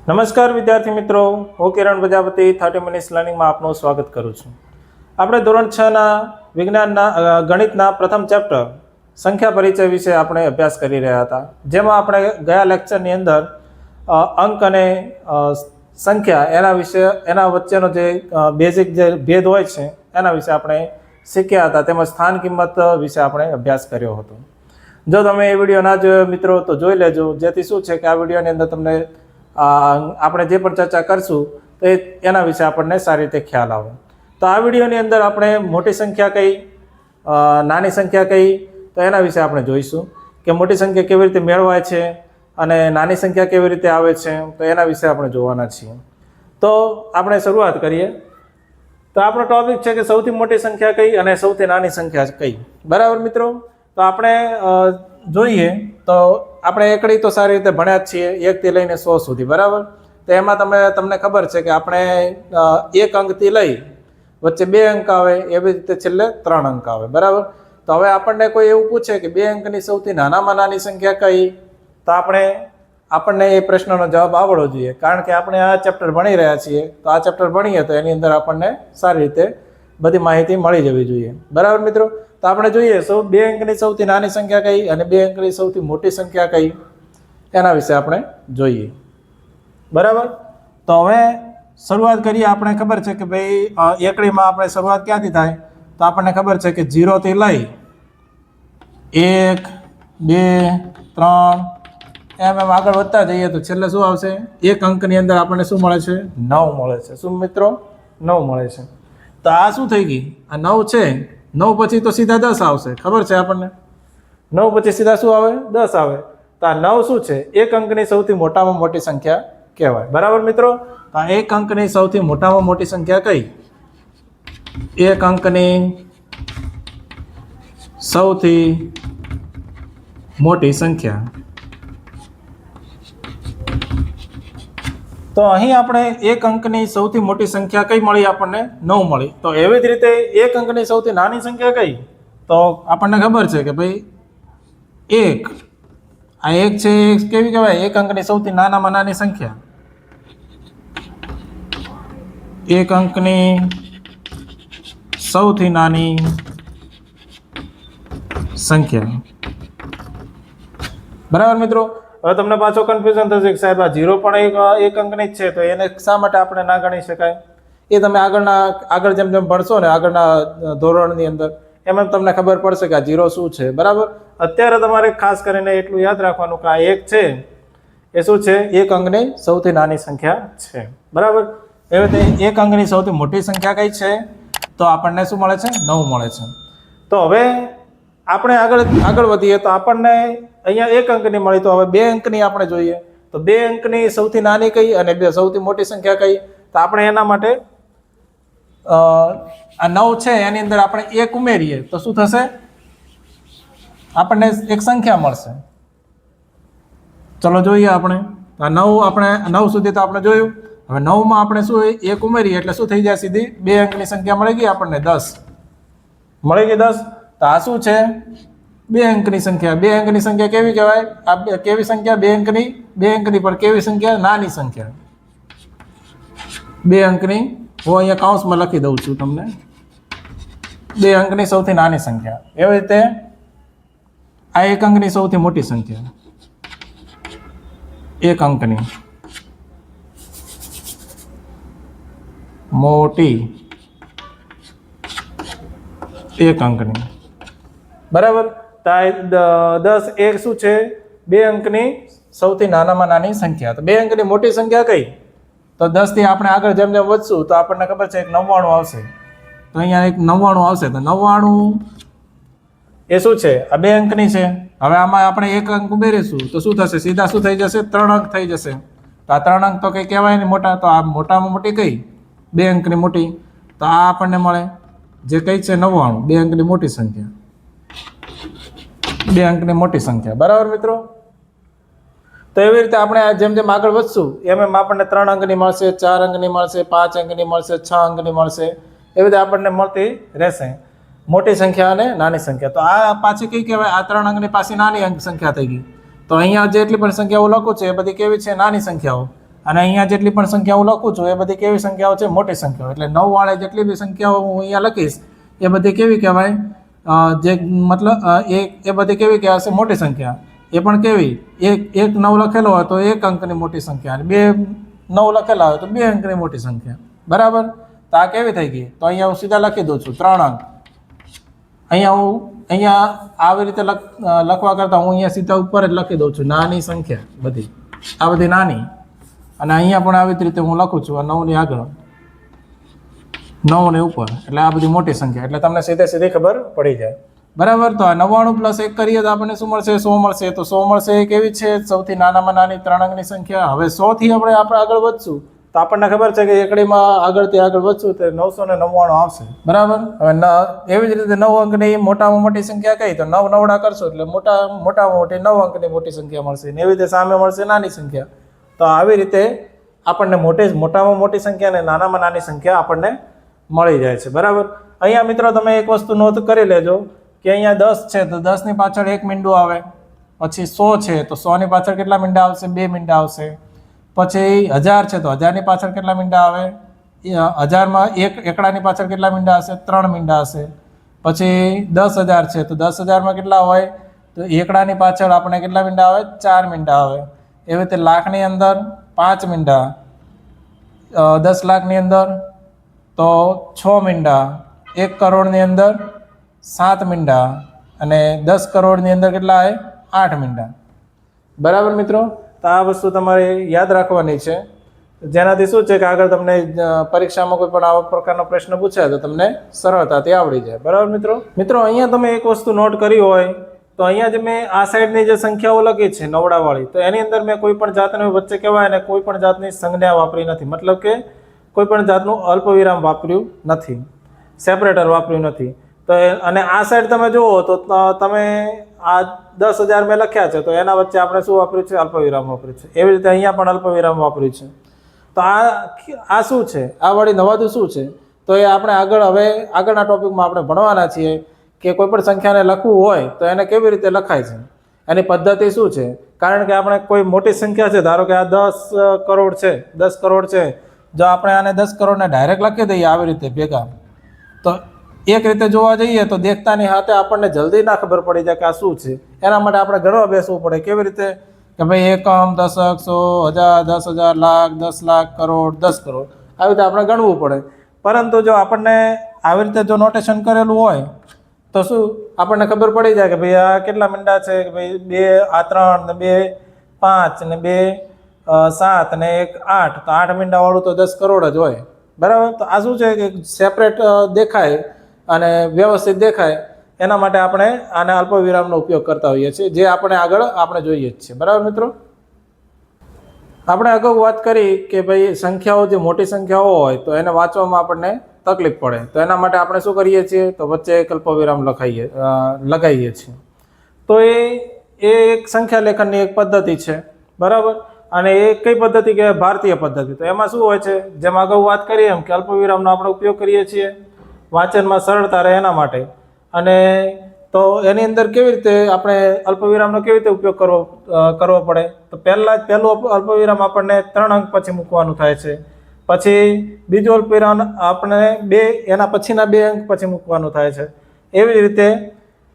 નમસ્કાર વિદ્યાર્થી મિત્રો, હું કિરણ પ્રજાપતિ 30 મિનિટ્સ લર્નિંગમાં આપનું સ્વાગત કરું છું. આપણે ધોરણ 6ના વિજ્ઞાનના ગણિતના પ્રથમ ચેપ્ટર સંખ્યા પરિચય વિશે આપણે અભ્યાસ કરી રહ્યા હતા, જેમાં આપણે ગયા લેક્ચરની અંદર અંક અને સંખ્યા એના વચ્ચેનો જે બેઝિક જે ભેદ હોય છે એના વિશે આપણે શીખ્યા હતા, તેમજ સ્થાન કિંમત વિશે આપણે અભ્યાસ કર્યો હતો. જો તમે એ વિડીયો ના જોયો મિત્રો તો જોઈ લેજો, જેથી શું છે કે આ વિડીયોની અંદર તમને આપણે જે પણ ચર્ચા કરશું તો એના વિશે આપણને સારી રીતે ખ્યાલ આવે. તો આ વિડીયોની અંદર આપણે મોટી સંખ્યા કઈ, નાની સંખ્યા કઈ, તો એના વિશે આપણે જોઈશું કે મોટી સંખ્યા કેવી રીતે મેળવાય છે અને નાની સંખ્યા કેવી રીતે આવે છે, તો એના વિશે આપણે જોવાના છીએ. તો આપણે શરૂઆત કરીએ. તો આપણો ટોપિક છે કે સૌથી મોટી સંખ્યા કઈ અને સૌથી નાની સંખ્યા કઈ. બરાબર મિત્રો? તો આપણે જોઈએ તો આપણે એકડી તો સારી રીતે ભણ્યા જ છીએ, 1 થી લઈને 100 સુધી. બરાબર? તો એમાં તમને ખબર છે કે આપણે 1 અંકથી લઈ વચ્ચે 2 અંક આવે, એવી રીતે છેલ્લે 3 અંક આવે. બરાબર? તો હવે આપણને કોઈ એવું પૂછે કે 2 અંકની સૌથી નાનામાં નાની સંખ્યા કઈ, તો આપણને એ પ્રશ્નનો જવાબ આવડવો જોઈએ, કારણ કે આપણે આ ચેપ્ટર ભણી રહ્યા છીએ. તો આ ચેપ્ટર ભણીએ તો એની અંદર આપણને સારી રીતે બધી માહિતી મળી જવી જોઈએ. બરાબર મિત્રો? તો આપણે જોઈએ 2 અંકની સૌથી નાની સંખ્યા કઈ અને 2 અંકની સૌથી મોટી સંખ્યા કઈ, એના વિશે આપણે જોઈએ. બરાબર? તો હવે શરૂઆત કરીએ. આપણે ખબર છે કે ભાઈ એકડીમાં આપણે શરૂઆત ક્યાંથી થાય, તો આપણને ખબર છે કે 0 થી લઈ 1, 2, 3 એમ આગળ વધતા જઈએ તો છેલ્લે શું આવશે? 1 અંકની અંદર આપણને શું મળે છે? 9 મળે છે. શું મિત્રો? 9 મળે છે. તો આ શું થઈ ગઈ? આ 9 છે. 9 પછી તો સીધા 10 આવશે, ખબર છે આપણને? 9 પછી સીધા શું આવે? 10 આવે. તો આ 9 શું છે? 1 અંકની સૌથી મોટામાં મોટી સંખ્યા કહેવાય. બરાબર મિત્રો? તો આ 1 અંકની સૌથી મોટામાં મોટી સંખ્યા કઈ? 1 અંકની સૌથી મોટી સંખ્યા. તો અહીં આપણે 1 અંકની સૌથી મોટી સંખ્યા કઈ મળી? આપણને 9 મળી. તો એવી જ રીતે 1 અંકની સૌથી નાની સંખ્યા કઈ? તો આપણને ખબર છે કે ભાઈ 1, આ 1 છે, કેવી કહેવાય? 1 અંકની સૌથી નાનામાં નાની સંખ્યા. 1 અંકની સૌથી નાની સંખ્યા. બરાબર મિત્રો? હવે તમને પાછો કન્ફ્યુઝન થશે કે સાહેબ આ 0 પણ 1 અંકની જ છે, તો એને શા માટે આપણે ના ગણી શકાય? એ તમે આગળ જેમ જેમ ભણશો ને આગળના ધોરણની અંદર એમ તમને ખબર પડશે કે આ 0 શું છે. બરાબર? અત્યારે તમારે ખાસ કરીને એટલું યાદ રાખવાનું કે આ 1 છે એ શું છે? 1 અંકની સૌથી નાની સંખ્યા છે. બરાબર? એવી રીતે 1 અંકની સૌથી મોટી સંખ્યા કઈ છે? તો આપણને શું મળે છે? 9 મળે છે. તો હવે આપણે આગળ વધીએ તો આપણને અહીંયા 1 અંકની મળી, તો હવે 2 અંકની આપણે જોઈએ. તો 2 અંકની સૌથી નાની કઈ અને સૌથી મોટી સંખ્યા કઈ? તો આપણે એના માટે આ 9 છે એની અંદર આપણે 1 ઉમેરીએ તો શું થશે? આપણને એક સંખ્યા મળશે. ચલો જોઈએ આપણે. આ 9 સુધી તો આપણે જોયું. હવે 9માં આપણે શું 1 ઉમેરીએ એટલે શું થઈ જાય? સીધી 2 અંકની સંખ્યા મળી ગઈ આપણને, 10 મળી ગઈ. 10. તો આ શું છે? 2 અંકની સંખ્યા. 2 અંકની સંખ્યા કેવી કહેવાય? આ કેવી સંખ્યા? 2 અંકની પણ કેવી સંખ્યા? નાની સંખ્યા. 2 અંકની, હું અહીંયા કૌંસમાં લખી દઉં છું તમને, 2 અંકની સૌથી નાની સંખ્યા. એવી રીતે આ 1 અંકની સૌથી મોટી સંખ્યા. 1 અંકની મોટી 1 અંકની. બરાબર? તો 10 1 શું છે? 2 અંકની સૌથી નાનામાં નાની સંખ્યા. તો 2 અંકની મોટી સંખ્યા કઈ? તો 10 થી આપણે આગળ જેમ જેમ વધશું તો આપણને ખબર છે 99 આવશે. તો અહીંયા 99 આવશે. તો 99 એ શું છે? આ 2 અંકની છે. હવે આમાં આપણે 1 અંક ઉમેરીશું તો શું થશે? સીધા શું થઈ જશે? 3 અંક થઈ જશે. તો આ 3 અંક તો કઈ કહેવાય નહીં મોટા. તો આ મોટામાં મોટી કઈ? 2 અંકની મોટી. તો આ આપણને મળે જે કઈ છે? 99. 2 અંકની મોટી સંખ્યા. 2 અંકની મોટી સંખ્યા. બરાબર મિત્રો? તો એવી રીતે આપણે જેમ જેમ આગળ વધશું એમ આપણને 3 અંકની મળશે, 4 અંકની મળશે, 5 અંકની મળશે, 6 અંકની મળશે. એવી રીતે આપણને મળતી રહેશે મોટી સંખ્યા અને નાની સંખ્યા. તો આ પાછી કઈ કહેવાય? આ 3 અંકની પાછી નાની અંક સંખ્યા થઈ ગઈ. તો અહીંયા જેટલી પણ સંખ્યાઓ લખું છે એ બધી કેવી છે? નાની સંખ્યાઓ. અને અહીંયા જેટલી પણ સંખ્યાઓ લખું છું એ બધી કેવી સંખ્યાઓ છે? મોટી સંખ્યાઓ. એટલે 9 વાળે જેટલી બી સંખ્યાઓ હું અહીંયા લખીશ એ બધી કેવી કહેવાય? જે મતલબ એ બધી કેવી કહેવાશે? મોટી સંખ્યા. એ પણ કેવી? એક 9 લખેલો હોય તો 1 અંકની મોટી સંખ્યા, અને 2 9 લખેલા હોય તો 2 અંકની મોટી સંખ્યા. બરાબર? તો આ કેવી થઈ ગઈ? તો અહીંયા હું સીધા લખી દઉં છું 3 અંક. અહીંયા આવી રીતે લખવા કરતાં હું અહીંયા સીધા ઉપર જ લખી દઉં છું નાની સંખ્યા બધી. આ બધી નાની, અને અહીંયા પણ આવી રીતે હું લખું છું આ 9 ની આગળ, 9 ની ઉપર, એટલે આ બધી મોટી સંખ્યા. એટલે તમને સીધી ખબર પડી જાય. બરાબર? તો આ 99 + 1 કરીએ તો આપણને શું મળશે? 100 મળશે. તો 100 મળશે એ કેવી છે? સૌથી નાનામાં નાની 3 અંકની સંખ્યા. હવે 100 થી આપણે આગળ વધશું તો આપણને ખબર છે કે એકડીમાં આગળથી આગળ વધશું તો 999 આવશે. બરાબર? હવે એવી જ રીતે 9 અંકની મોટામાં મોટી સંખ્યા કઈ? તો 9 નવડા કરશો એટલે મોટામાં મોટી 9 અંકની મોટી સંખ્યા મળશે. ને એવી રીતે સામે મળશે નાની સંખ્યા. તો આવી રીતે આપણને મોટામાં મોટી સંખ્યા અને નાનામાં નાની સંખ્યા આપણને મળી જાય છે. બરાબર? અહીંયા મિત્રો તમે એક વસ્તુ નોંધ કરી લેજો કે અહીંયા 10 છે તો 10 ની પાછળ 1 મીંડું આવે. પછી 100 છે તો 100 ની પાછળ કેટલા મીંડા આવશે? 2 મીંડા આવશે. પછી 1000 છે તો 1000 ની પાછળ કેટલા મીંડા આવે? 1000 માં એકડાની પાછળ કેટલા મીંડા હશે? 3 મીંડા હશે. પછી 10000 છે તો 10000 માં કેટલા હોય? તો એકડાની પાછળ આપણે કેટલા મીંડા આવે? 4 મીંડા આવે. એવી રીતે લાખની અંદર 5 મીંડા, 10 લાખની અંદર તો 6 મીંડા, 1 કરોડની અંદર 7 મીંડા, અને 10 કરોડની અંદર કેટલા આવે? 8 મીંડા. બરાબર મિત્રો? તો આ વસ્તુ તમારે યાદ રાખવાની છે, જેનાથી શું છે કે આગળ તમને પરીક્ષામાં કોઈ પણ આવા પ્રકારનો પ્રશ્ન પૂછાય તો તમને સરળતાથી આવડી જાય. બરાબર મિત્રો અહીંયા તમે એક વસ્તુ નોટ કરી હોય તો અહીંયા જે મેં આ સાઈડની જે સંખ્યાઓ લખી છે નવડાવાળી, તો એની અંદર મેં કોઈ પણ જાતની વચ્ચે કહેવાય ને કોઈ પણ જાતની સંજ્ઞા વાપરી નથી. મતલબ કે કોઈ પણ જાતનું અલ્પવિરામ વાપર્યું નથી, સેપરેટર વાપર્યું નથી. તો અને આ સાઈડ તમે જુઓ તો તમે આ 10,000 મેં લખ્યા છે તો એના વચ્ચે આપણે શું વાપર્યું છે? અલ્પવિરામ વાપર્યું છે. એવી રીતે અહીંયા પણ અલ્પવિરામ વાપર્યું છે. તો આ શું છે? આ વળી નવાદું શું છે? તો એ આપણે આગળના ટોપિકમાં આપણે ભણવાના છીએ કે કોઈ પણ સંખ્યાને લખવું હોય તો એને કેવી રીતે લખાય છે, એની પદ્ધતિ શું છે. કારણ કે આપણે કોઈ મોટી સંખ્યા છે, ધારો કે આ 10 કરોડ છે, 10 કરોડ છે, જો આપણે આને 10 કરોડને ડાયરેક્ટ લખી દઈએ આવી રીતે ભેગા, તો એક રીતે જોવા જઈએ તો દેખતાની હાથે આપણને જલ્દી ના ખબર પડી જાય કે આ શું છે. એના માટે આપણે ગણવા બેસવું પડે. કેવી રીતે? કે ભાઈ એકમ, દશક, 100, 1000, 10,000, લાખ, 10 લાખ, કરોડ, 10 કરોડ, આવી રીતે આપણે ગણવું પડે. પરંતુ જો આપણને આવી રીતે જો નોટેશન કરેલું હોય તો શું આપણને ખબર પડી જાય કે ભાઈ આ કેટલા મીંડા છે? કે ભાઈ 2, આ 3 ને 2, 5 ને 2, 7 ને 1, 8. તો 8 મીંડાવાળું તો 10 કરોડ જ હોય. બરાબર? તો આ શું છે કે સેપરેટ દેખાય અને વ્યવસ્થિત દેખાય, એના માટે આપણે આને અલ્પવિરામનો ઉપયોગ કરતા હોઈએ છીએ, જે આપણે જોઈએ જ છીએ. બરાબર મિત્રો? આપણે અગાઉ વાત કરી કે ભાઈ સંખ્યાઓ જે મોટી સંખ્યાઓ હોય તો એને વાંચવામાં આપણને તકલીફ પડે, તો એના માટે આપણે શું કરીએ છીએ? તો વચ્ચે એક અલ્પવિરામ લગાવીએ છીએ. તો એ એક સંખ્યા લેખનની એક પદ્ધતિ છે. બરાબર? અને એ કઈ પદ્ધતિ કહેવાય? ભારતીય પદ્ધતિ. તો એમાં શું હોય છે? જેમ અગાઉ વાત કરીએ એમ કે અલ્પવિરામનો આપણે ઉપયોગ કરીએ છીએ વાંચનમાં સરળતા રહે એના માટે. અને તો એની અંદર કેવી રીતે આપણે અલ્પવિરામનો કેવી રીતે ઉપયોગ કરવો પડે? તો પહેલું અલ્પવિરામ આપણને 3 અંક પછી મૂકવાનું થાય છે. પછી બીજું અલ્પવિરામ આપણે એના પછીના 2 અંક પછી મૂકવાનું થાય છે. એવી જ રીતે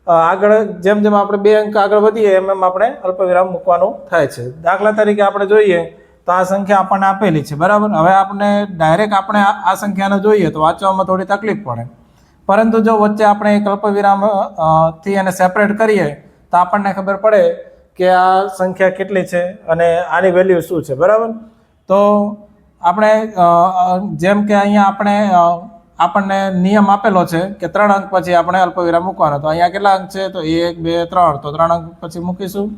આગળ જેમ આપણે 2 અંક આગળ વધીએ એમ આપણે અલ્પવિરામ મૂકવાનું થાય છે. દાખલા તરીકે આપણે જોઈએ તો આ સંખ્યા આપણને આપેલી છે. બરાબર? હવે આપણે ડાયરેક્ટ આપણે આ સંખ્યાને જોઈએ તો વાંચવામાં થોડી તકલીફ પડે, પરંતુ જો વચ્ચે આપણે એક અલ્પવિરામ થી એને સેપરેટ કરીએ તો આપણને ખબર પડે કે આ સંખ્યા કેટલી છે અને આની વેલ્યુ શું છે. બરાબર? તો આપણે જેમ કે અહીંયા આપણને નિયમ આપેલો છે કે 3 અંક પછી આપણે અલ્પવિરામ મૂકવાનો. તો અહીંયા કેટલા અંક છે? તો 1, 2, 3. તો 3 અંક પછી મૂકીશું.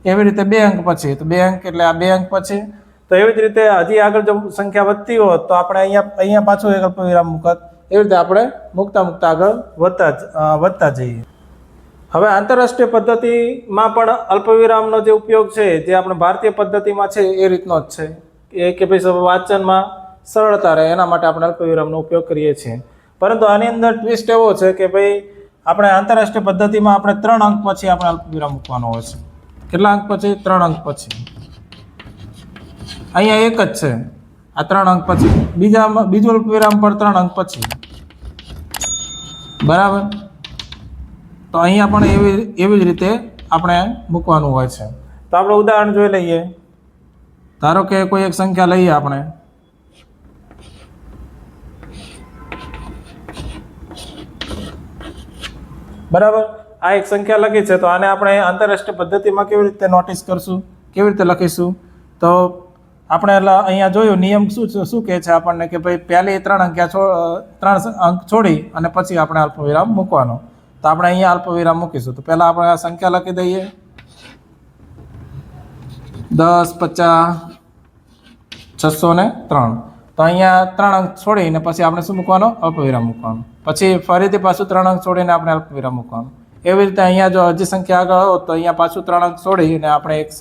એવી રીતે 2 અંક પછી, તો 2 અંક એટલે આ 2 અંક પછી. તો એવી જ રીતે હજી આગળ જો સંખ્યા વધતી હોત તો આપણે અહીંયા પાછું એક અલ્પવિરામ મૂકત. એવી રીતે આપણે મૂકતા આગળ વધતા જઈએ. હવે આંતરરાષ્ટ્રીય પદ્ધતિમાં પણ અલ્પવિરામનો જે ઉપયોગ છે, જે આપણે ભારતીય પદ્ધતિમાં છે એ રીતનો જ છે કે ભાઈ વાંચનમાં સરળતા રહે એના માટે આપણે અલ્પવિરામનો ઉપયોગ કરીએ છીએ. પરંતુ આની અંદર ટ્વિસ્ટ એવો છે કે ભાઈ આપણે આંતરરાષ્ટ્રીય પદ્ધતિમાં આપણે 3 અંક પછી આપણે અલ્પવિરામ મૂકવાનો હોય છે. કેટલા અંક પછી? 3 અંક પછી. અહીંયા એક જ છે, આ 3 અંક પછી બીજો અલ્પવિરામ પર 3 અંક પછી, બરાબર. તો અહીંયા પણ એવી જ રીતે આપણે મૂકવાનું હોય છે. તો આપણે ઉદાહરણ જોઈ લઈએ. ધારો કે કોઈ એક સંખ્યા લઈએ આપણે, બરાબર. આ એક સંખ્યા લખી છે, તો આને આપણે આંતરરાષ્ટ્રીય પદ્ધતિમાં કેવી રીતે નોટિસ કરશું, કેવી રીતે લખીશું? તો આપણે અહીંયા જોયું નિયમ શું કહે છે આપણને કે ભાઈ પહેલી 3 અંક છોડી અને પછી આપણે અલ્પવિરામ મૂકવાનો. તો આપણે અહીંયા અલ્પવિરામ મૂકીશું. તો પહેલાં આપણે આ સંખ્યા લખી દઈએ, 10, 50, 603. તો અહીંયા 3 અંક છોડીને પછી આપણે શું મૂકવાનો? અલ્પવિરામ મૂકવાનો. પછી ફરીથી પાછું 3 અંક છોડીને આપણે અલ્પવિરામ મૂકવાનું. એવી રીતે અહીંયા જો હજી સંખ્યા આગળ હોત તો અહીંયા પાછું 3 અંક છોડીને આપણે એક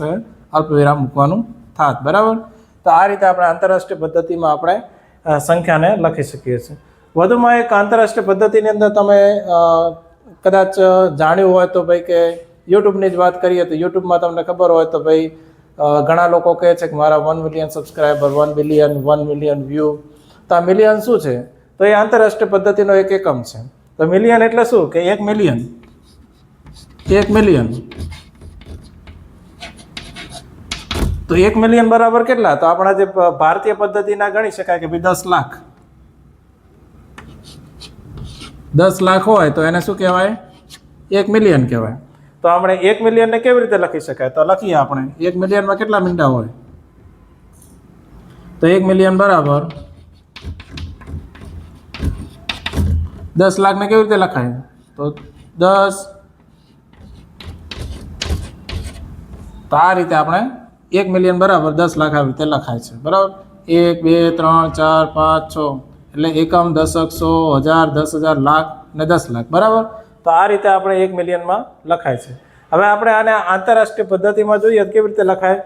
અલ્પવિરામ મૂકવાનું થાત, બરાબર. તો આ રીતે આપણે આંતરરાષ્ટ્રીય પદ્ધતિમાં આપણે સંખ્યાને લખી શકીએ છીએ. વધુમાં એક આંતરરાષ્ટ્રીય પદ્ધતિની અંદર તમે કદાચ જાણ્યું હોય તો ભાઈ કે યુટ્યુબની જ વાત કરીએ તો યુટ્યુબમાં તમને ખબર હોય તો ભાઈ ઘણા લોકો કહે છે કે મારા 1 મિલિયન સબસ્ક્રાઈબર, 1 મિલિયન વ્યૂ. તો આ મિલિયન શું છે? તો એ આંતરરાષ્ટ્રીય પદ્ધતિનો એક એકમ છે. તો મિલિયન એટલે શું કે 1 મિલિયન. તો 1 મિલિયન બરાબર કેટલા? તો આપણા જે ભારતીય પદ્ધતિના ગણી શકાય કે ભાઈ 10 લાખ. 10 લાખ હોય તો એને શું કહેવાય? 1 મિલિયન કહેવાય. તો આપણે 1 મિલિયનને કેવી રીતે લખી શકાય? તો લખીએ આપણે. 1 મિલિયનમાં કેટલા મીંડા હોય? તો 1 મિલિયન બરાબર 10 લાખને કેવી રીતે લખાય? તો 10. તો આ રીતે આપણે 1 મિલિયન બરાબર 10 લાખ આવી રીતે લખાય છે, બરાબર. 1, 2, 3, 4, 5, 6 એટલે એકમ, દશક, 100, 1000, 10,000, લાખ ને 10 લાખ, બરાબર. તો આ રીતે આપણે 1 મિલિયનમાં લખાય છે. હવે આપણે આને આંતરરાષ્ટ્રીય પદ્ધતિમાં જોઈએ તો કેવી રીતે લખાય?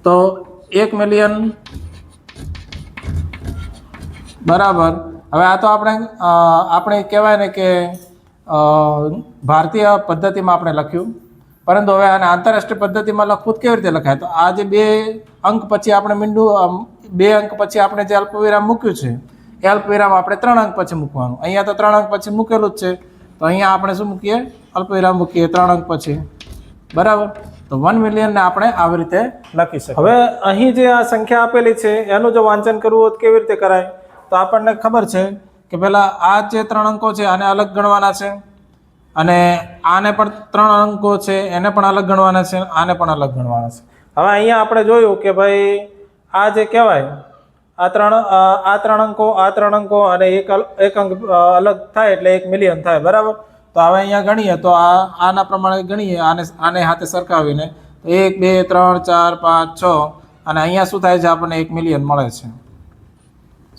તો 1 મિલિયન બરાબર, હવે આ તો આપણે કહેવાય ને કે ભારતીય પદ્ધતિમાં આપણે લખ્યું, પરંતુ હવે આને આંતરરાષ્ટ્રીય પદ્ધતિમાં લખવું કેવી રીતે લખાય? તો આ જે 2 અંક પછી આપણે 2 અંક પછી આપણે જે અલ્પવિરામ મૂક્યું છે એ અલ્પવિરામ આપણે 3 અંક પછી મૂકવાનું. અહીંયા તો 3 અંક પછી મૂકેલું જ છે, તો અહીંયા આપણે શું મૂકીએ? અલ્પવિરામ મૂકીએ 3 અંક પછી, બરાબર. તો 1 મિલિયનને આપણે આવી રીતે લખી શકીએ. હવે અહીં જે આ સંખ્યા આપેલી છે એનું જો વાંચન કરવું હોય તો કેવી રીતે કરાય? તો આપણને ખબર છે કે પહેલાં આ જે 3 અંકો છે આને અલગ ગણવાના છે, અને આને પણ 3 અંકો છે એને પણ અલગ ગણવાના છે, આને પણ અલગ ગણવાના છે. હવે અહીંયા આપણે જોયું કે ભાઈ આ જે કહેવાય આ 3 અંકો અને એક અંક અલગ થાય એટલે 1 મિલિયન થાય, બરાબર. તો હવે અહીંયા ગણીએ તો આના પ્રમાણે ગણીએ, આને હાથે સરખાવીને 1, 2, 3, 4, 5, 6 અને અહીંયા શું થાય છે? આપણને 1 મિલિયન મળે છે.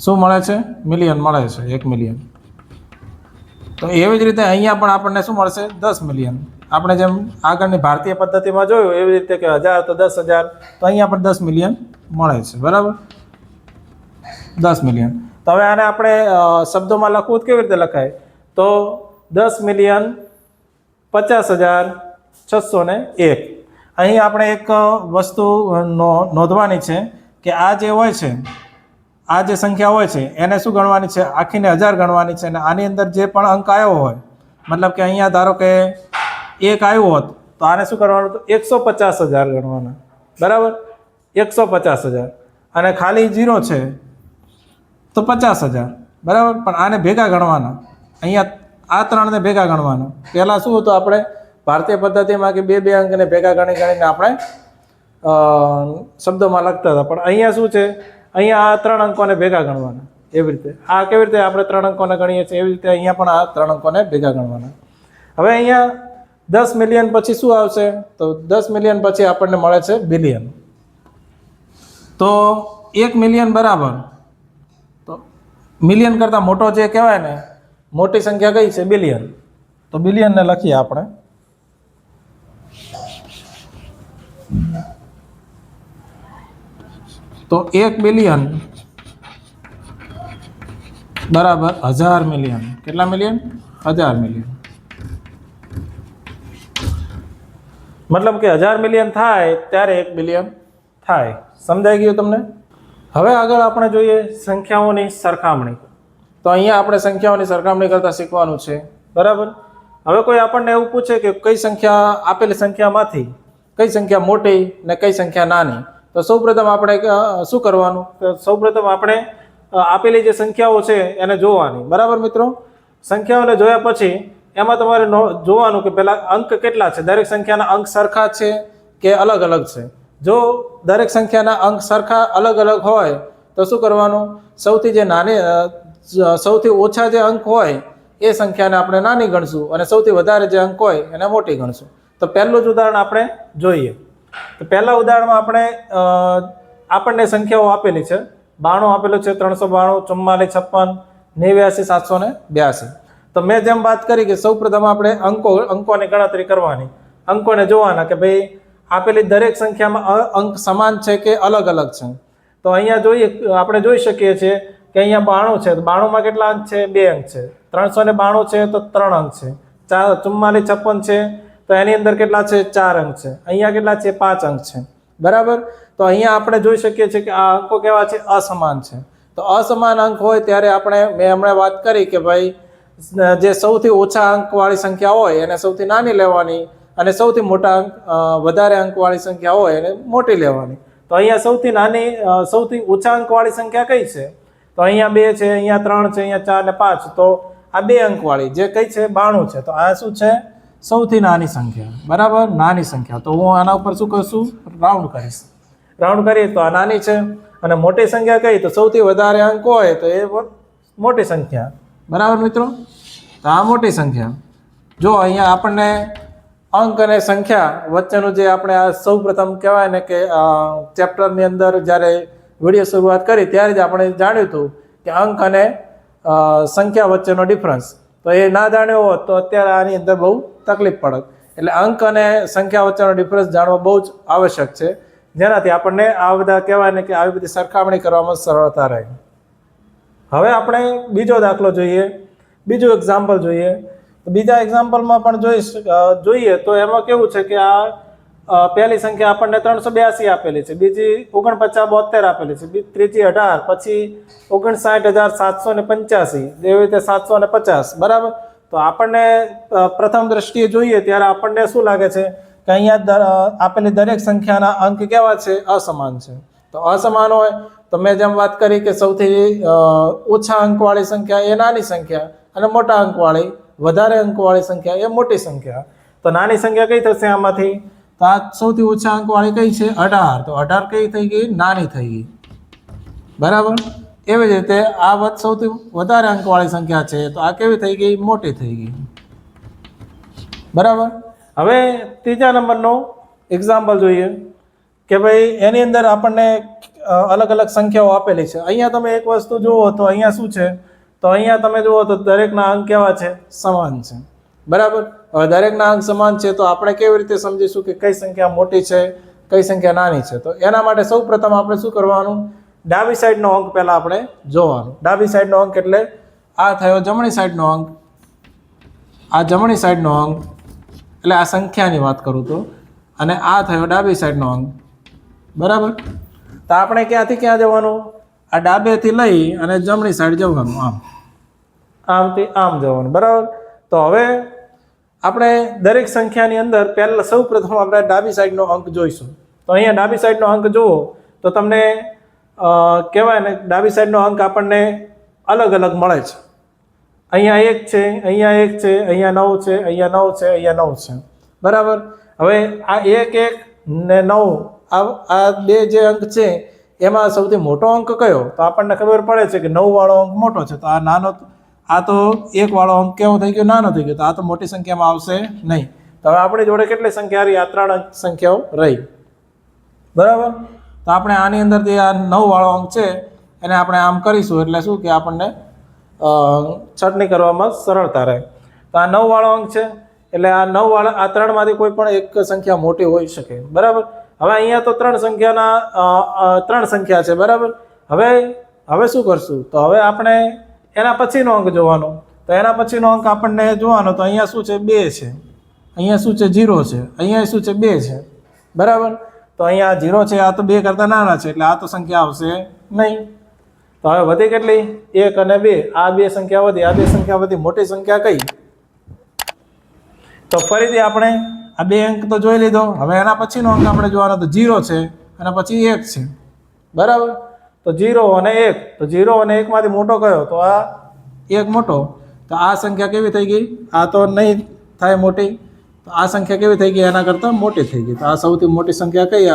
શું મળે છે? મિલિયન મળે છે, 1 મિલિયન. તો એવી જ રીતે અહીંયા પણ આપણને શું મળશે? 10 મિલિયન. આપણે જેમ આગળની ભારતીય પદ્ધતિમાં જોયું એવી રીતે કે 1000 તો 10,000, તો અહીંયા પણ 10 મિલિયન મળે છે, બરાબર. 10 મિલિયન. તો હવે આને આપણે શબ્દોમાં લખવું કેવી રીતે લખાય? તો 10,50,601. અહીં આપણે એક વસ્તુ નોંધવાની છે કે આ જે હોય છે, આ જે સંખ્યા હોય છે એને શું ગણવાની છે? આખીને 1000 ગણવાની છે. અને આની અંદર જે પણ અંક આવ્યો હોય, મતલબ કે અહીંયા ધારો કે 1 આવ્યું હોત તો આને શું કરવાનું? તો 150,000 ગણવાના, બરાબર. 150,000. અને ખાલી 0 છે તો 50,000, બરાબર. પણ આને ભેગા ગણવાના. અહીંયા આ 3ને ભેગા ગણવાના. પહેલાં શું હતું આપણે ભારતીય પદ્ધતિમાં કે 2 અંકને ભેગા ગણીને આપણે શબ્દોમાં લખતા હતા, પણ અહીંયા શું છે? અહીંયા આ 3 અંકોને ભેગા ગણવાના. એવી રીતે આ કેવી રીતે આપણે 3 અંકોને ગણીએ છીએ એવી રીતે અહીંયા પણ આ 3 અંકોને ભેગા ગણવાના. હવે અહીંયા 10 મિલિયન પછી શું આવશે? તો 10 મિલિયન પછી આપણને મળે છે બિલિયન. તો 1 મિલિયન બરાબર, તો મિલિયન કરતાં મોટો જે કહેવાય ને મોટી સંખ્યા કઈ છે? બિલિયન. તો બિલિયનને લખીએ આપણે. તો 1 બિલિયન બરાબર 1000 મિલિયન. કેટલા મિલિયન? 1000 મિલિયન. મતલબ કે 1000 મિલિયન થાય ત્યારે 1 બિલિયન થાય. સમજાઈ ગયું તમને? હવે આગળ આપણે જોઈએ સંખ્યાઓની સરખામણી. તો અહીંયા આપણે સંખ્યાઓની સરખામણી કરતાં શીખવાનું છે, બરાબર. હવે કોઈ આપણને એવું પૂછે કે કઈ સંખ્યા, આપેલી સંખ્યામાંથી કઈ સંખ્યા મોટી ને કઈ સંખ્યા નાની, તો સૌપ્રથમ આપણે શું કરવાનું? તો સૌપ્રથમ આપણે આપેલી જે સંખ્યાઓ છે એને જોવાની, બરાબર મિત્રો. સંખ્યાઓને જોયા પછી એમાં તમારે જોવાનું કે પહેલાં અંક કેટલા છે, દરેક સંખ્યાના અંક સરખા છે કે અલગ અલગ છે. જો દરેક સંખ્યાના અંક સરખા અલગ અલગ હોય તો શું કરવાનું? સૌથી ઓછા જે અંક હોય એ સંખ્યાને આપણે નાની ગણશું અને સૌથી વધારે જે અંક હોય એને મોટી ગણશું. તો પહેલું જ ઉદાહરણ આપણે જોઈએ. તો પહેલા ઉદાહરણમાં આપણને સંખ્યાઓ આપેલી છે. 92 આપેલું છે, 392, 44, 56, 89, 782. તો મેં જેમ વાત કરી કે સૌપ્રથમ આપણે અંકોની ગણતરી કરવાની, અંકોને જોવાના કે ભાઈ આપેલી દરેક સંખ્યામાં અંક સમાન છે કે અલગ અલગ છે. તો અહીંયા આપણે જોઈ શકીએ છીએ કે અહીંયા 92 છે, તો 92માં કેટલા અંક છે? 2 અંક છે. 392 છે તો 3 અંક છે. 44, 56 છે તો એની અંદર કેટલા છે? 4 અંક છે. અહીંયા કેટલા છે? 5 અંક છે, બરાબર. તો અહીંયા આપણે જોઈ શકીએ છીએ કે આ અંકો કેવા છે? અસમાન છે. તો અસમાન અંક હોય ત્યારે મેં હમણાં વાત કરી કે ભાઈ જે સૌથી ઓછા અંકવાળી સંખ્યા હોય એને સૌથી નાની લેવાની અને સૌથી મોટા વધારે અંકવાળી સંખ્યા હોય એને મોટી લેવાની. તો અહીંયા સૌથી ઓછા અંકવાળી સંખ્યા કઈ છે? તો અહીંયા 2 છે, અહીંયા 3 છે, અહીંયા 4 ને 5. તો આ 2 અંકવાળી જે કઈ છે? 92 છે. તો આ શું છે? સૌથી નાની સંખ્યા, બરાબર, નાની સંખ્યા. તો હું આના ઉપર શું કરશું? રાઉન્ડ કરીશ. રાઉન્ડ કરીએ તો આ નાની છે. અને મોટી સંખ્યા કઈ? તો સૌથી વધારે અંક હોય તો એ મોટી સંખ્યા, બરાબર મિત્રો. તો આ મોટી સંખ્યા. જો અહીંયા આપણને અંક અને સંખ્યા વચ્ચેનું જે આપણે આ સૌ પ્રથમ કહેવાય ને કે ચેપ્ટરની અંદર જ્યારે વિડીયો શરૂઆત કરી ત્યારે જ આપણે જાણ્યું હતું કે અંક અને સંખ્યા વચ્ચેનો ડિફરન્સ. તો એ ના જાણ્યો હોત તો અત્યારે આની અંદર બહુ તકલીફ પડત. એટલે અંક અને સંખ્યા વચ્ચેનો ડિફરન્સ જાણવો બહુ જ આવશ્યક છે, જેનાથી આપણને આ બધા કહેવાય ને કે આવી બધી સરખામણી કરવામાં સરળતા રહે. હવે આપણે બીજો દાખલો જોઈએ, બીજું એક્ઝામ્પલ જોઈએ. તો બીજા એક્ઝામ્પલમાં પણ જોઈએ તો એમાં કેવું છે કે આ પહેલી સંખ્યા આપણને 382 આપેલી છે, બીજી 4972 આપેલી છે, ત્રીજી 18, પછી 59785, એવી રીતે 750, બરાબર. તો આપણને પ્રથમ દ્રષ્ટિએ જોઈએ ત્યારે આપણને શું લાગે છે કે અહીંયા આપેલી દરેક સંખ્યાના અંક કેવા છે? અસમાન છે. તો અસમાન હોય તો મેં જેમ વાત કરી કે સૌથી ઓછા અંકવાળી સંખ્યા એ નાની સંખ્યા અને મોટા અંકવાળી વધારે અંકવાળી સંખ્યા એ મોટી સંખ્યા. તો નાની સંખ્યા કઈ થશે આમાંથી? તો આ સૌથી ઓછા અંકવાળી કઈ છે? 18. તો 18 કઈ થઈ ગઈ? નાની થઈ ગઈ, બરાબર. એવી જ રીતે આ સૌથી વધારે અંકવાળી સંખ્યા છે તો આ કેવી થઈ ગઈ? મોટી થઈ ગઈ, બરાબર. હવે ત્રીજા નંબરનો એક્ઝામ્પલ જોઈએ કે ભાઈ એની અંદર આપણને અલગ અલગ સંખ્યાઓ આપેલી છે. અહીંયા તમે એક વસ્તુ જુઓ તો અહીંયા શું છે? તો અહીંયા તમે જુઓ તો દરેકના અંક કેવા છે? સમાન છે, બરાબર. હવે દરેકના અંક સમાન છે તો આપણે કેવી રીતે સમજીશું કે કઈ સંખ્યા મોટી છે, કઈ સંખ્યા નાની છે? તો એના માટે સૌ પ્રથમ આપણે શું કરવાનું? ડાબી સાઈડનો અંક પહેલાં આપણે જોવાનું. ડાબી સાઈડનો અંક એટલે આ થયો જમણી સાઈડનો અંક, આ જમણી સાઈડનો અંક એટલે આ સંખ્યાની વાત કરું તો, અને આ થયો ડાબી સાઈડનો અંક, બરાબર. તો આપણે ક્યાંથી ક્યાં જવાનું? આ ડાબેથી લઈ અને જમણી સાઈડ જવાનું, આમથી આમ જવાનું, બરાબર. તો હવે આપણે દરેક સંખ્યાની અંદર પહેલાં સૌ પ્રથમ આપણે ડાબી સાઈડનો અંક જોઈશું. તો અહીંયા ડાબી સાઈડનો અંક જુઓ તો તમને કહેવાય ને ડાબી સાઈડનો અંક આપણને અલગ અલગ મળે છે. અહીંયા 1 છે, અહીંયા 1 છે, અહીંયા 9 છે, અહીંયા 9 છે, અહીંયા 9 છે, બરાબર. હવે આ 1, 1 ને 9 આ બે જે અંક છે એમાં સૌથી મોટો અંક કયો? તો આપણને ખબર પડે છે કે 9 વાળો અંક મોટો છે. તો આ તો 1 વાળો અંક કેવો થઈ ગયો? નાનો થઈ ગયો. તો આ તો મોટી સંખ્યામાં આવશે નહીં. તો હવે આપણી જોડે કેટલી સંખ્યા રહી? આ 3 સંખ્યાઓ રહી, બરાબર. તો આપણે આની અંદરથી આ 9 વાળો અંક છે એને આપણે આમ કરીશું એટલે શું કે આપણને છટણી કરવામાં સરળતા રહે. તો આ 9 વાળો અંક છે એટલે આ 9 વાળા આ 3માંથી કોઈ પણ એક સંખ્યા મોટી હોઈ શકે, બરાબર. હવે અહીંયા તો 3 સંખ્યા છે, બરાબર. હવે શું કરશું? તો હવે આપણે એના પછીનો અંક જોવાનો. તો એના પછીનો અંક આપણને જોવાનો તો અહીંયા શું છે? 2 છે, અહીંયા શું છે? 0 છે, અહીંયા શું છે? 2 છે, બરાબર. તો અહીંયા 0 છે, આ તો 2 કરતાં નાના છે એટલે આ તો સંખ્યા આવશે નહીં. તો હવે વધી કેટલી? 1 અને 2. આ 2 સંખ્યા વધી, આ 2 સંખ્યા વધી. મોટી સંખ્યા કઈ? તો ફરીથી આપણે આ 2 અંક તો જોઈ લીધો. હવે એના પછીનો અંક આપણે જોવાનો તો 0 છે અને પછી 1 છે, બરાબર. તો 0 અને 1, તો 0 અને 1 માંથી મોટો કયો? તો આ 1 મોટો. તો આ સંખ્યા કેવી થઈ ગઈ? આ તો નહીં થાય મોટી, તો આ સંખ્યા કેવી થઈ ગઈ? એના કરતાં મોટી થઈ ગઈ. તો આ સૌથી મોટી સંખ્યા કઈ?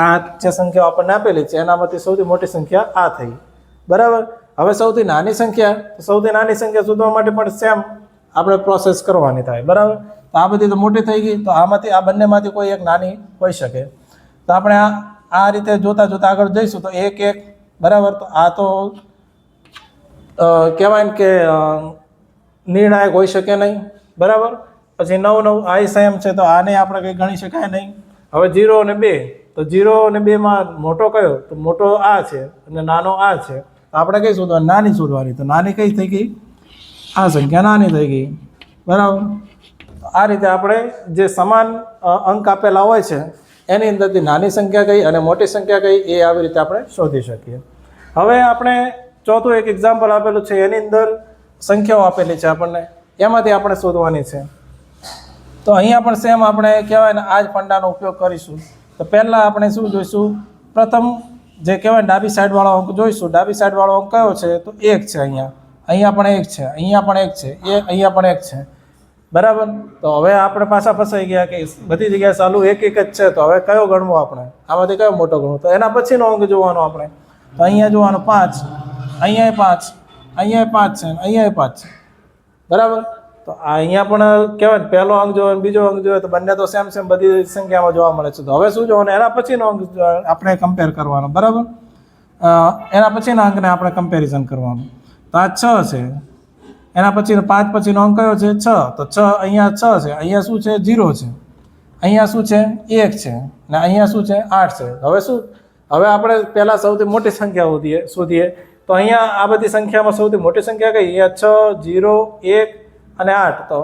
આ જે સંખ્યાઓ આપણને આપેલી છે એનામાંથી સૌથી મોટી સંખ્યા આ થઈ, બરાબર. હવે સૌથી નાની સંખ્યા શોધવા માટે પણ સેમ આપણે પ્રોસેસ કરવાની થાય, બરાબર. તો આ બધી તો મોટી થઈ ગઈ, તો આમાંથી આ બંનેમાંથી કોઈ એક નાની હોઈ શકે. તો આપણે આ રીતે જોતા આગળ જઈશું. તો 1 1, બરાબર. તો આ તો કહેવાય ને કે નિર્ણાયક હોઈ શકે નહીં, બરાબર. પછી 9 9 આ સેમ છે, તો આને આપણે કંઈ ગણી શકાય નહીં. હવે 0 અને 2, તો 0 અને 2 માં મોટો કયો? તો મોટો આ છે અને નાનો આ છે. તો આપણે કઈ શોધવાની? નાની શોધવાની. તો નાની કઈ થઈ ગઈ? આ સંખ્યા નાની થઈ ગઈ, બરાબર. આ રીતે આપણે જે સમાન અંક આપેલા હોય છે એની અંદરથી નાની સંખ્યા કઈ અને મોટી સંખ્યા કઈ એ આવી રીતે આપણે શોધી શકીએ. હવે આપણે ચોથું એક એક્ઝામ્પલ આપેલું છે, એની અંદર સંખ્યાઓ આપેલી છે આપણને, એમાંથી આપણે શોધવાની છે. તો અહીંયા પણ સેમ આપણે કહેવાય ને આ જ ફંડાનો ઉપયોગ કરીશું. તો પહેલાં આપણે શું જોઈશું? પ્રથમ જે કહેવાય ડાબી સાઈડવાળો અંક જોઈશું. ડાબી સાઈડવાળો અંક કયો છે? તો 1 છે. અહીંયા પણ 1 છે, અહીંયા પણ 1 છે, અહીંયા પણ 1 છે, બરાબર. તો હવે આપણે પાછા ફસાઈ ગયા કે બધી જગ્યાએ ચાલુ 1 1 જ છે. તો હવે કયો ગણવો આપણે? આમાંથી કયો મોટો ગણવો? તો એના પછીનો અંક જોવાનો આપણે. તો અહીંયા જોવાનો 5, અહીંયા 5, અહીંયા 5 છે, અહીંયા 5 છે, બરાબર. તો અહીંયા પણ કહેવાય ને પહેલો અંક જોવે ને બીજો અંક જોવે તો બંને તો સેમ બધી સંખ્યામાં જોવા મળે છે. તો હવે શું જોવાનું? એના પછીનો અંક આપણે કમ્પેર કરવાનો, બરાબર. એના પછીના અંકને આપણે કમ્પેરિઝન કરવાનું. તો આ 6 છે, એના પછીનો 5 પછીનો અંક કયો છે? 6. તો 6 અહીંયા 6 છે, અહીંયા શું છે? 0 છે, અહીંયા શું છે? 1 છે, ને અહીંયા શું છે? 8 છે. હવે શું? હવે આપણે પહેલાં સૌથી મોટી સંખ્યા શોધીએ. તો અહીંયા આ બધી સંખ્યામાં સૌથી મોટી સંખ્યા કઈ? અહીંયા 6 0 1 અને 8. તો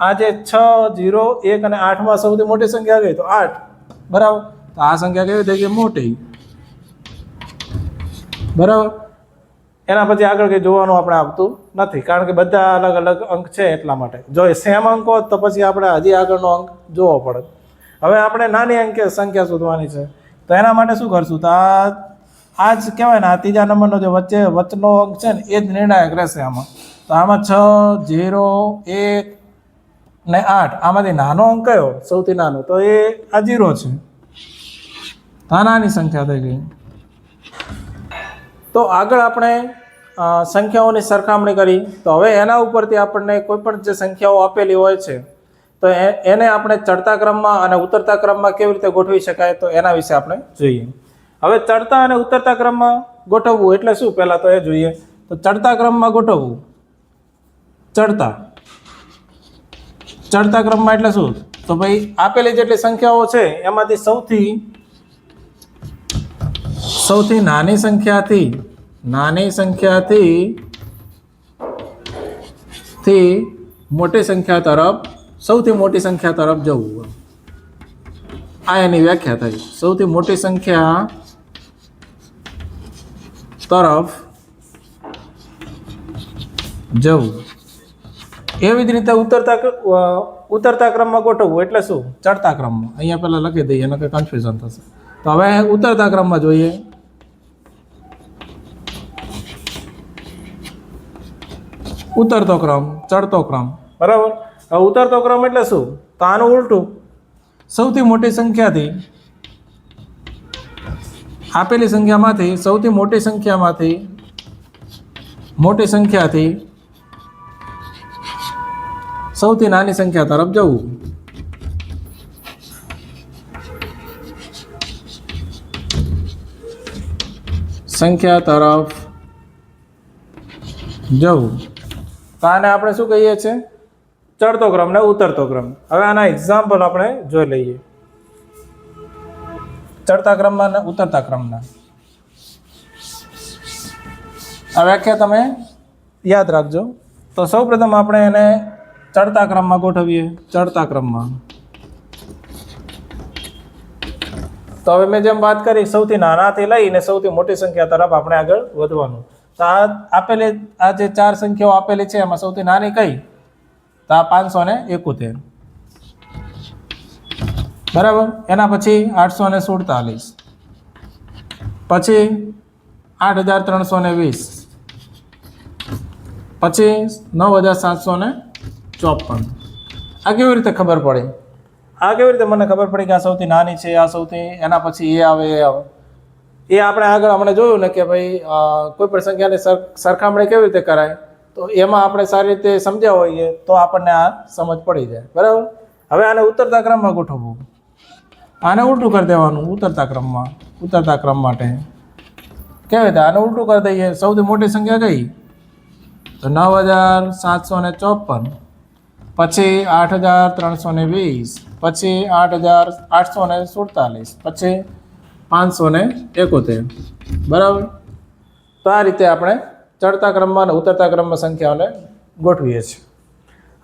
આ જે 6 0 1 અને 8માં સૌથી મોટી સંખ્યા કઈ? તો 8, બરાબર. તો આ સંખ્યા કેવી થઈ ગઈ? મોટી, બરાબર. એના પછી આગળ કંઈ જોવાનું આપણે આવતું નથી, કારણ કે બધા અલગ અલગ અંક છે એટલા માટે. જો એ સેમ અંક હોત તો પછી આપણે હજી આગળનો અંક જોવો પડે. હવે આપણે નાની અંકે સંખ્યા શોધવાની છે. તો એના માટે શું કરશું? તો આ જ કહેવાય ને, આ ત્રીજા નંબરનો જે વચ્ચેનો અંક છે ને એ જ નિર્ણાયક રહેશે આમાં. તો આમાં 6 0 1 ને 8, આમાંથી નાનો અંક કયો? સૌથી નાનો તો એ આ 0 છે. તો આ નાની સંખ્યા થઈ ગઈ. તો આગળ આપણે સંખ્યાઓની સરખામણી કરી. તો હવે એના ઉપરથી આપણને કોઈ પણ જે સંખ્યાઓ આપેલી હોય છે તો એને આપણે ચડતા ક્રમમાં અને ઉતરતા ક્રમમાં કેવી રીતે ગોઠવી શકાય, તો એના વિશે આપણે જોઈએ. હવે ચડતા અને ઉતરતા ક્રમમાં ગોઠવવું એટલે શું? પહેલાં તો એ જોઈએ. તો ચડતા ક્રમમાં ગોઠવવું, ચડતા ક્રમમાં એટલે શું? તો ભાઈ આપેલી જેટલી સંખ્યાઓ છે એમાંથી સૌથી નાની સંખ્યાથી મોટી સંખ્યા તરફ, સૌથી મોટી સંખ્યા તરફ જવું. આ એની વ્યાખ્યા થઈ. સૌથી મોટી સંખ્યા તરફ જવું. એવી જ રીતે ઉતરતા ક્રમમાં ગોઠવવું એટલે શું? ચડતા ક્રમમાં. અહીંયા પહેલાં લખી દઈએ, એને કંઈ કન્ફ્યુઝન થશે. તો હવે ઉતરતા ક્રમમાં જોઈએ. ઉતરતો ક્રમ, ચડતો ક્રમ, બરાબર. હવે ઉતરતો ક્રમ એટલે શું? તો આનું ઉલટું. સૌથી મોટી સંખ્યાથી, આપેલી સંખ્યામાંથી સૌથી મોટી સંખ્યાથી સૌથી નાની સંખ્યા તરફ જવું. સંખ્યા તરફ જવું. તો આને આપણે શું કહીએ છીએ? ચડતો ક્રમ ને ઉતરતો ક્રમ. હવે આના એક્ઝામ્પલ આપણે જોઈ લઈએ, ચડતા ક્રમમાં ને ઉતરતા ક્રમના. આ વ્યાખ્યા તમે યાદ રાખજો. તો સૌપ્રથમ આપણે એને ચડતા ક્રમમાં ગોઠવીએ. ચડતા ક્રમમાં તો હવે મેં જેમ વાત કરી સૌથી નાનાથી લઈને સૌથી મોટી સંખ્યા તરફ આપણે આગળ વધવાનું. તો આ આપેલી આ જે 4 સંખ્યાઓ આપેલી છે એમાં સૌથી નાની કઈ? તો આ 571. બરાબર. એના પછી 847, પછી 8320, પછી 9754. આ કેવી રીતે ખબર પડી? આ કેવી રીતે મને ખબર પડી કે આ સૌથી નાની છે, આ સૌથી, એના પછી એ આવે, એ આવે? એ આપણે આગળ હમણાં જોયું ને કે ભાઈ કોઈ પણ સંખ્યાની સરખામણી કેવી રીતે કરાય, તો એમાં આપણે સારી રીતે સમજ્યા હોઈએ તો આપણને આ સમજ પડી જાય. બરાબર. હવે આને ઉતરતા ક્રમમાં ગોઠવવું. આને ઉલટું કરી દેવાનું ઉતરતા ક્રમમાં. ઉતરતા ક્રમ માટે કેવી રીતે? આને ઉલટું કરી દઈએ. સૌથી મોટી સંખ્યા કઈ? તો 9754, પછી 8320, પછી 8847, પછી 571. બરાબર. તો આ રીતે આપણે ચડતા ક્રમમાં અને ઉતરતા ક્રમમાં સંખ્યાઓને ગોઠવીએ છીએ.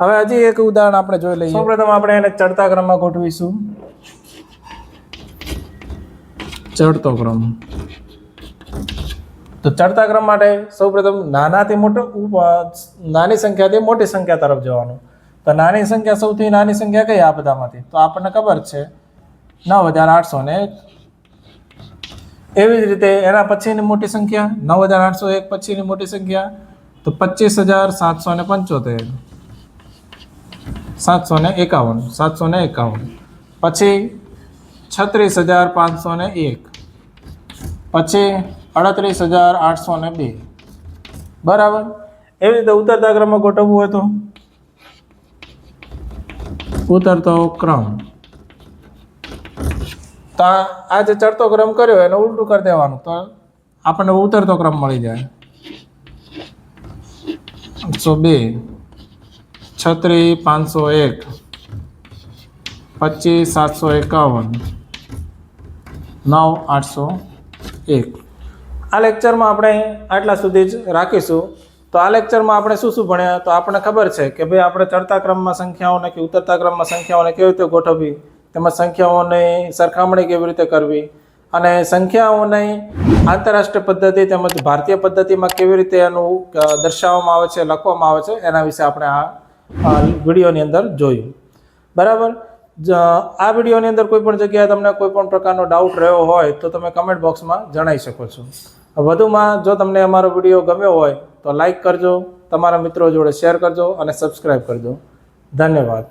હવે હજી એક ઉદાહરણ આપણે જોઈ લઈએ. સૌપ્રથમ આપણે એને ચડતા ક્રમમાં ગોઠવીશું. ચડતો ક્રમ. તો ચડતા ક્રમ માટે સૌપ્રથમ નાનાથી મોટો, નાની સંખ્યાથી મોટી સંખ્યા તરફ જવાનું. તો નાની સંખ્યા, સૌથી નાની સંખ્યા કઈ આ બધામાંથી? તો આપણને ખબર છે 9801. એવી જ રીતે એના પછીની મોટી સંખ્યા 9801 પછીની મોટી સંખ્યા તો 25775, 751, પછી 36501, પછી 38802. બરાબર. એવી રીતે ઉતરતા ક્રમમાં ગોઠવવું હોય તો ઉતરતો ક્રમ. તો આ જે ચડતો ક્રમ કર્યો એને ઉલટું કરી દેવાનું તો આપણને ઉતરતો ક્રમ મળી જાય. 802, 36501, 25751, 9801. આ લેક્ચરમાં આપણે આટલા સુધી જ રાખીશું. તો આ લેક્ચરમાં આપણે શું શું ભણ્યા? તો આપણને ખબર છે કે ભાઈ આપણે ચડતા ક્રમમાં સંખ્યાઓને કે ઉતરતા ક્રમમાં સંખ્યાઓને કેવી રીતે ગોઠવવી, તેમજ સંખ્યાઓની સરખામણી કેવી રીતે કરવી, અને સંખ્યાઓની આંતરરાષ્ટ્રીય પદ્ધતિ તેમજ ભારતીય પદ્ધતિમાં કેવી રીતે એનું દર્શાવવામાં આવે છે, લખવામાં આવે છે, એના વિશે આપણે આ વિડીયોની અંદર જોયું. બરાબર. આ વિડીયોની અંદર કોઈ પણ જગ્યાએ તમને કોઈ પણ પ્રકારનો ડાઉટ રહ્યો હોય તો તમે કમેન્ટ બોક્સમાં જણાવી શકો છો. વધુમાં જો તમને અમારો વિડીયો ગમ્યો હોય તો લાઈક કરજો, તમારા મિત્રો જોડે શેર કરજો અને સબસ્ક્રાઈબ કરજો. ધન્યવાદ.